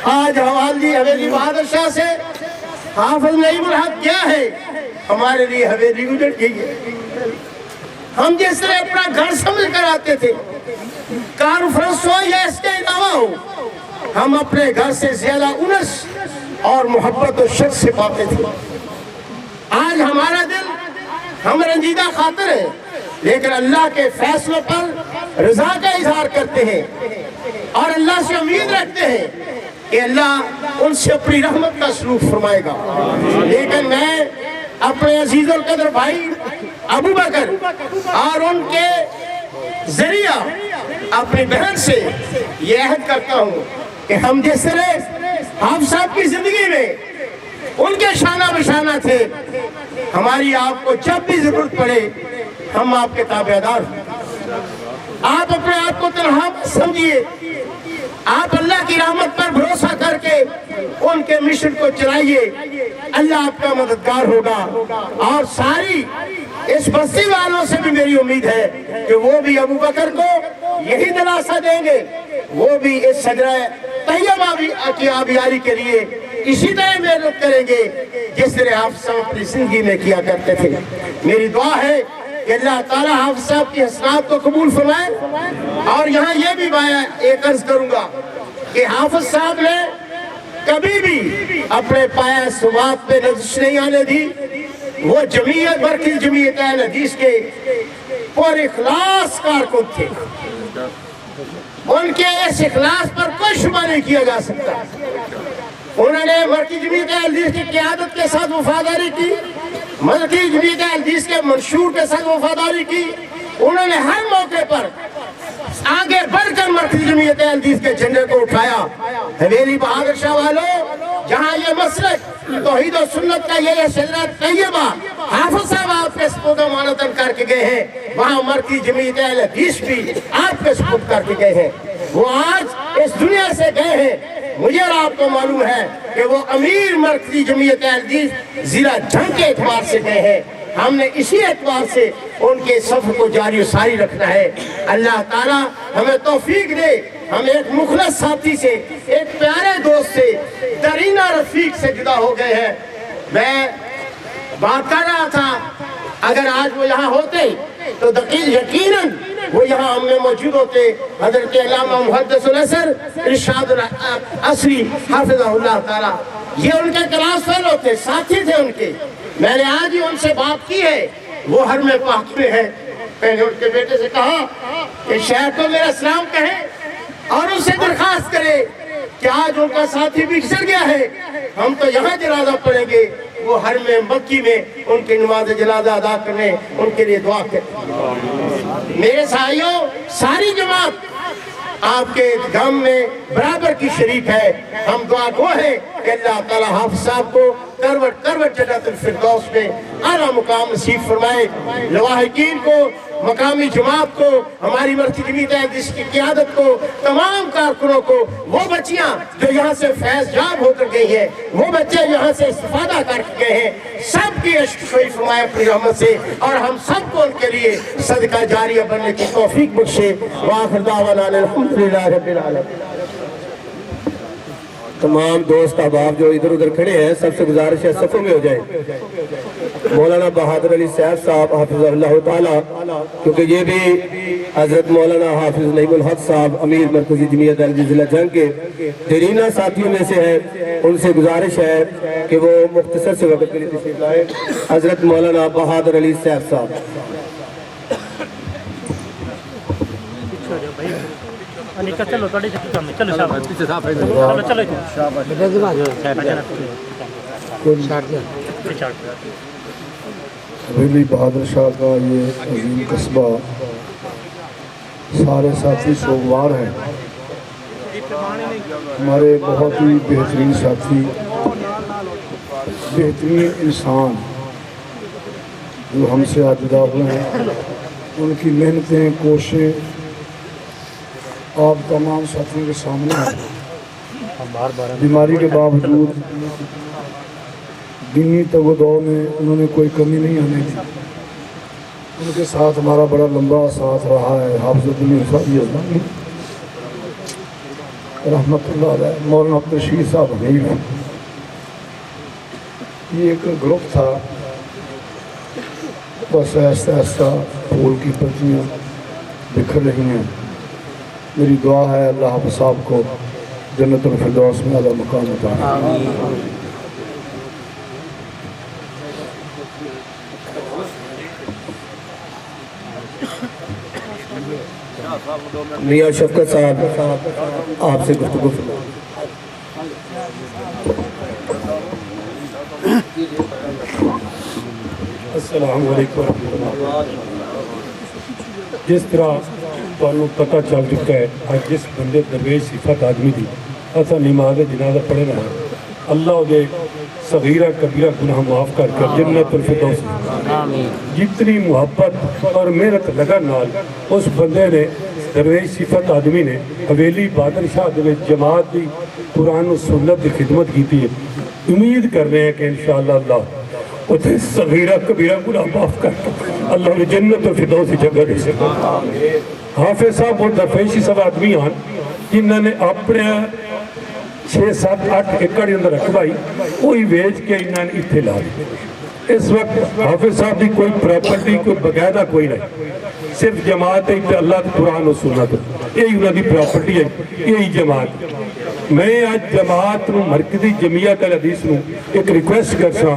آج حوالی حویلی بہادر شاہ سے حافظ نعیم الحق کیا ہے، ہمارے لیے حویلی اجڑ گئی ہے۔ ہم جس طرح اپنا گھر سمجھ کر آتے تھے، کانفرنس ہو یا اس کے علاوہ ہو، ہم اپنے گھر سے زیادہ انس اور محبت و شک سے پاتے تھے۔ آج ہمارا دل ہم رنجیدہ خاطر ہیں، لیکن اللہ کے فیصلوں پر رضا کا اظہار کرتے ہیں اور اللہ سے امید رکھتے ہیں کہ اللہ ان سے اپنی رحمت کا سلوک فرمائے گا۔ لیکن میں اپنے عزیز القدر بھائی ابو بکر اور ان کے ذریعہ اپنی بہن سے یہ عہد کرتا ہوں کہ ہم جس طرح حافظ صاحب کی زندگی میں ان کے شانہ بشانہ تھے، ہماری آپ کو جب بھی ضرورت پڑے ہم آپ کے تابعدار ہیں۔ آپ اپنے آپ کو تنہا مت سمجھیے، آپ اللہ کی رحمت پر بھروسہ کر کے ان کے مشن کو چلائیے، اللہ آپ کا مددگار ہوگا۔ اور ساری اس بستی والوں سے بھی میری امید ہے کہ وہ بھی ابو بکر کو یہی دلاسا دیں گے، وہ بھی اس شجرہ طیبہ کی آبیاری کے لیے اسی طرح محنت کریں گے جس طرح حافظ صاحب اپنی زندگی میں کیا کرتے تھے۔ میری دعا ہے کہ اللہ تعالیٰ حافظ صاحب کی حسنات کو قبول فرمائے۔ اور یہاں یہ بھی میں ایک عرض کروں گا کہ حافظ صاحب نے کبھی بھی اپنے پایا ثبات پہ نزش نہیں آنے دی۔ وہ جمعیت مرکز جمعیت اہل حدیث کے پر اخلاص کارکن تھے، ان کے اس اخلاص پر کوئی شبہ نہیں کیا جا سکتا۔ انہوں نے مرکز جمعیت اہل حدیث کی قیادت کے ساتھ وفاداری کی، مرکز جمعیت اہل حدیث کے منشور کے ساتھ وفاداری کی۔ انہوں نے ہر موقع پر آگے بڑھ کر مرکز جمعیت اہل حدیث کے جھنڈے کو اٹھایا۔ حویلی بہادر شاہ والوں، جہاں یہ مسلک توحید و سنت کا یہ شجرہ طیبہ حافظ صاحب آپ کے سپرد امانتاً کر کے گئے ہیں، وہاں مرکز جمعیت اہل حدیث بھی آپ کے سپرد کر کے گئے ہیں۔ وہ آج اس دنیا سے گئے ہیں، مجھے اور آپ کو معلوم ہے کہ وہ امیر مرکزی جمعیت اہل حدیث ضلع جھنگ کے اعتبار سے گئے ہیں۔ ہم نے اسی اعتبار سے ان کے سفر کو جاری و ساری رکھنا ہے۔ اللہ تعالیٰ ہمیں توفیق دے، ہم ایک مخلص ساتھی سے، ایک پیارے دوست سے، درینہ رفیق سے جدا ہو گئے ہیں۔ میں بات کر رہا تھا، اگر آج وہ یہاں ہوتے تو یقیناً وہ یہاں ہم میں موجود ہوتے۔ حضرت علامہ محدث العصر ارشاد العصری حافظہ اللہ تعالیٰ، یہ ان کے کلاس فیلو تھے، ساتھی تھے ان کے۔ میں نے آج ہی ان سے بات کی ہے، وہ حرم پاک میں ہے۔ میں نے ان کے بیٹے سے کہا کہ شہر کو میرا سلام کہیں اور ان سے درخواست کرے کہ آج ان کا ساتھی بچھڑ گیا ہے، ہم تو یہاں جنازہ پڑھیں گے، وہ حرم مکی میں ان کی نماز جنازہ ادا کرنے، ان کے لیے دعا کریں۔ میرے سائیوں، ساری جماعت آپ کے غم میں برابر کی شریک ہے۔ ہم دعا گو ہیں کہ اللہ تعالیٰ حافظ صاحب کو کروٹ کروٹ جنت الفردوس میں اعلیٰ مقام نصیب فرمائے۔ لواحقین کو، مقامی جماعت کو، ہماری مرکزی جمعیت اہل حدیث کی قیادت کو، تمام کارکنوں کو، وہ بچیاں جو یہاں سے فیض یاب ہو کر گئی ہیں، وہ بچے یہاں سے استفادہ کر کے گئے ہیں، سب کی عشق شوئی فرمائے اپنی رحمت سے، اور ہم سب کو ان کے لیے صدقہ جاریہ بننے کی توفیق بخشے۔ وآخر دعوانا الحمدللہ رب العالمین۔ تمام دوست احباب جو ادھر ادھر کھڑے ہیں، سب سے گزارش ہے صفوں میں ہو جائیں۔ مولانا بہادر علی صاحب صاحب حافظ اللہ تعالیٰ، کیونکہ یہ بھی حضرت مولانا حافظ نعیم الحق صاحب امیر مرکزی جمعیت اہل حدیث ضلع جنگ کے دیرینہ ساتھیوں میں سے ہیں، ان سے گزارش ہے کہ وہ مختصر سے وقت کے لیے تشریف لائیں۔ حضرت مولانا بہادر علی صاحب صاحب۔ چلو چلو چلو حویلی بہادر شاہ کا یہ عظیم قصبہ، سارے ساتھی سوگوار ہیں۔ ہمارے بہت ہی بہترین ساتھی، بہترین انسان جو ہم سے آج جدا ہوئے ہیں، ان کی محنتیں، کوششیں آپ تمام ساتھیوں کے سامنے ہیں۔ بیماری کے باوجود دینی تگ و دو میں انہوں نے کوئی کمی نہیں آنے دی۔ ان کے ساتھ ہمارا بڑا لمبا ساتھ رہا ہے۔ حافظ الدین रहमतुल्लाह अलैह, मौलाना अब्दुल साहब हनीफ, ये एक ग्रुप था, बस ऐसा ऐसा फूल की पत्तियाँ बिखर रही हैं। मेरी दुआ है अल्लाह हाफ़िज़ साहब को जन्नतुल फिरदौस में आला मकाम अता फरमाए। मियाँ शफकत साहब आपसे गुफ्तगू अस्सलाम वालेकुम। जिस तरह तुहानू पता चल चुका है, आज जिस बंदे दरवेश सिफत आदमी की असा नमाज जनाजा पढ़ना है, अल्लाह दे सगीरा कबीरा गुनाह माफ़ करके जन्नतुल फिरदौस जितनी मुहब्बत और मेहनत लगन नाल उस बंदे ने दरवेश सिफत आदमी ने हवेली बादल शाह दे विच जमात की कुरान और सुन्नत की खिदमत की है। उम्मीद कर रहे हैं कि इंशाअल्लाह अल्लाह उसे सगीरा कबीरा गुनाह माफ़ करके अल्लाह ने जन्नतुल फिरदौस की जगह दे सके। हाफिज साहब और दरवेशी सब आदमी हैं जिन्होंने अपने 6-7-8 एकड़ अंदर रकबाई वही वेच के इन्होंने इतने ला दी। इस वक्त हाफिज साहब की कोई प्रॉपर्टी कोई बकायदा कोई नहीं, सिर्फ जमात है अल्लाह के कुरान और सुन्नत, यही उन्होंने प्रॉपर्टी है, यही जमात। मैं आज जमात नूं मरकजी जमीयत अल हदीस नूं एक रिक्वेस्ट करसा,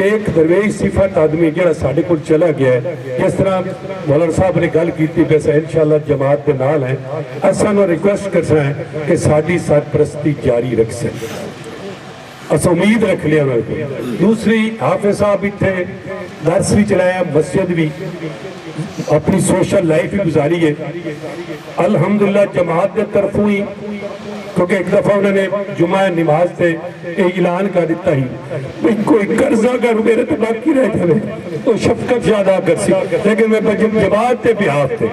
एक दरवेश सिफत आदमी जिहड़ा साडे कोल चला गया है, जिस तरह मौलाना साहब ने गल कीती वैसे इंशाअल्लाह जमात के नाल है, असां नूं रिक्वेस्ट करसा है कि साडी सरपरस्ती जारी रख सके। असा उम्मीद रख लिया उन्होंने। दूसरी हाफिज साहब इतने दर्स भी चलाया, मस्जिद भी, अपनी सोशल लाइफ भी गुजारी है अल्हम्दुलिल्लाह जमात के तरफों ही, क्योंकि एक दफ़ा उन्होंने जुमा नमाज से ऐलान कर दिता ही कोई कर्जा कर मेरे तो बाकी रह जाए तो शफकत ज्यादा कर सी, लेकिन मैं जमात के बिहाफ थे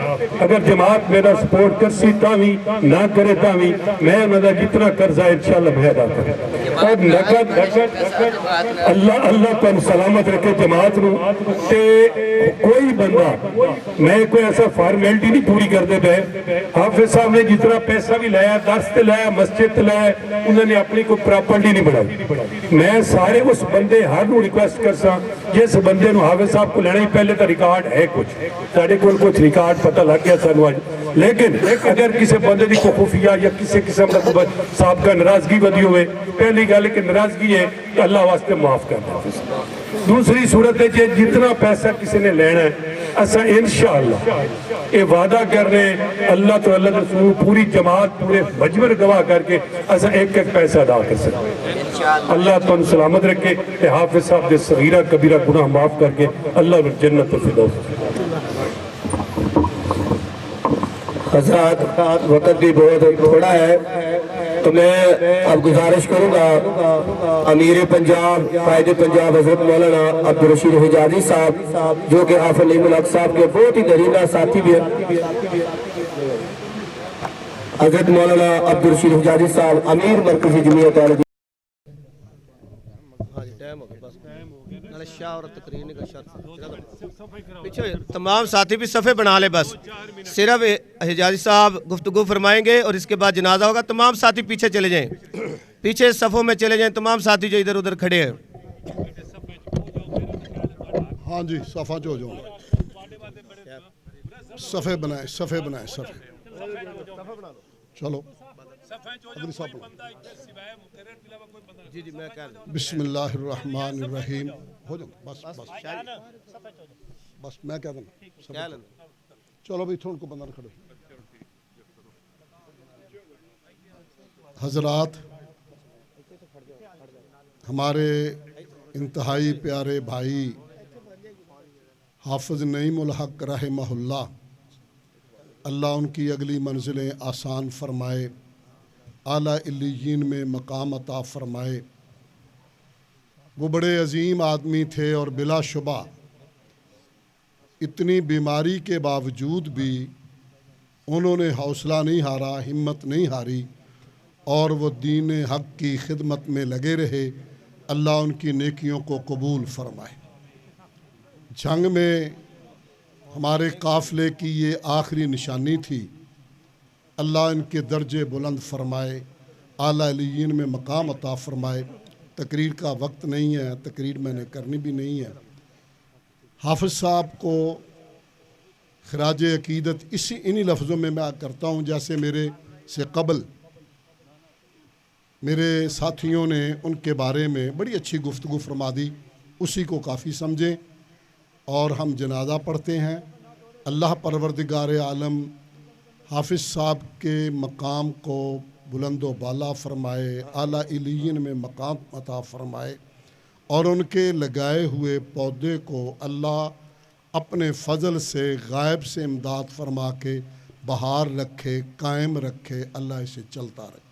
अगर जमात मेरा सपोर्ट कर सी तावी ना करे तावी मैं उन्होंने जितना कर्जा इंशाअल्लाह मैं अदा करूं। और नकद अल्लाह अल्लाह तुम सलामत रखे जमात नूं ते कोई बंदा मैं कोई ऐसा फॉर्मेलिटी नहीं पूरी करते पे। हाफिज साहब ने जितना पैसा भी लाया, दर्स ते लाया, मस्जिद ते लाया, उन्होंने अपनी कोई प्रॉपर्टी नहीं बनाई। मैं सारे उस बंदे हर नूं रिक्वेस्ट करसा जिस बंदे नूं हाफिज साहब को लेना ही पहले तो रिकॉर्ड है कुछ साढ़े कोल कुछ रिकॉर्ड पता लग गया सानू अज, लेकिन अगर किसी बंदे की कोई खुफिया या किसी किस्म का कोई साहब का नाराजगी बदी हुए, पहली गल कि नाराजगी है तो अल्लाह वास्ते माफ कर दे। दूसरी सूरत है जे जितना पैसा किसी ने लेना है असा इंशाअल्लाह ये वादा कर रहे हैं अल्लाह तो अल्लाह रसूल पूरी जमात पूरे मजबर गवाह करके असा एक एक पैसा अदा कर सकते। अल्लाह तुम सलामत रखे, हाफिज साहब के सगीरा कबीरा गुनाह माफ करके अल्लाह जन्नत फिरदौस। हज़रात वक़्त भी बहुत थोड़ा है तो मैं अब गुजारिश करूँगा अमीर पंजाब कायदे पंजाब हज़रत मौलाना अब्दुल रशीद हिजाजी साहब जो कि हाफ़िज़ अलीमुल हक साहब के बहुत ही दरीना साथी भी हैं, हज़रत मौलाना अब्दुल रशीद हिजाजी साहब अमीर मरकज़ी जमीयत अहले पीछे तमाम साथी भी सफ़े बना ले, बस सिर्फ हिजाजी साहब गुफ्तगू फरमाएंगे और इसके बाद जनाजा होगा। तमाम साथी पीछे चले जाएं, पीछे सफ़ों में चले जाएं, तमाम साथी जो इधर उधर खड़े हैं। हाँ जी सफ़ा जो जो सफ़े बनाए सफ़े बनाए सफ़े चलो अगली साहब जी जी मैं कह रहा बिस्मिल्लाहिर्रहमानिर्रहीम हो जाओ बस बस बस मैं कह दूँ चलो भाई थोड़ा को बंदा खड़ो। हजरात हमारे इंतहाई प्यारे भाई हाफिज़ नईमुल हक रहमहुल्लाह, अल्लाह उनकी अगली मंजिलें आसान फरमाए, आला इल्लियीन में मकाम अता फरमाए। वो बड़े अजीम आदमी थे और बिलाशुबा इतनी बीमारी के बावजूद भी उन्होंने हौसला नहीं हारा, हिम्मत नहीं हारी और वो दीन हक की खिदमत में लगे रहे। अल्लाह उनकी नेकियों को कबूल फरमाए। जंग में हमारे काफ़िले की ये आखिरी निशानी थी। अल्लाह इनके दर्जे बुलंद फरमाए। आला इल्लियीन में मकाम अता फरमाए। तकरीर का वक्त नहीं है, तकरीर मैंने करनी भी नहीं है। हाफिज़ साहब को खराज अकीदत इन्हीं लफ्ज़ों में मैं करता हूँ जैसे मेरे से कबल मेरे साथियों ने उनके बारे में बड़ी अच्छी गुफ्तगू फरमा दी, उसी को काफ़ी समझें। और हम जनाजा पढ़ते हैं। अल्लाह परवरदिगार आलम हाफिज़ साहब के मकाम को बुलंदो बाला फरमाए, आला इल्लियीन में मकाम अता फरमाए, और उनके लगाए हुए पौधे को अल्लाह अपने फ़ज़ल से गायब से इमदाद फरमा के बहार रखे, कायम रखे, अल्लाह इसे चलता रखे।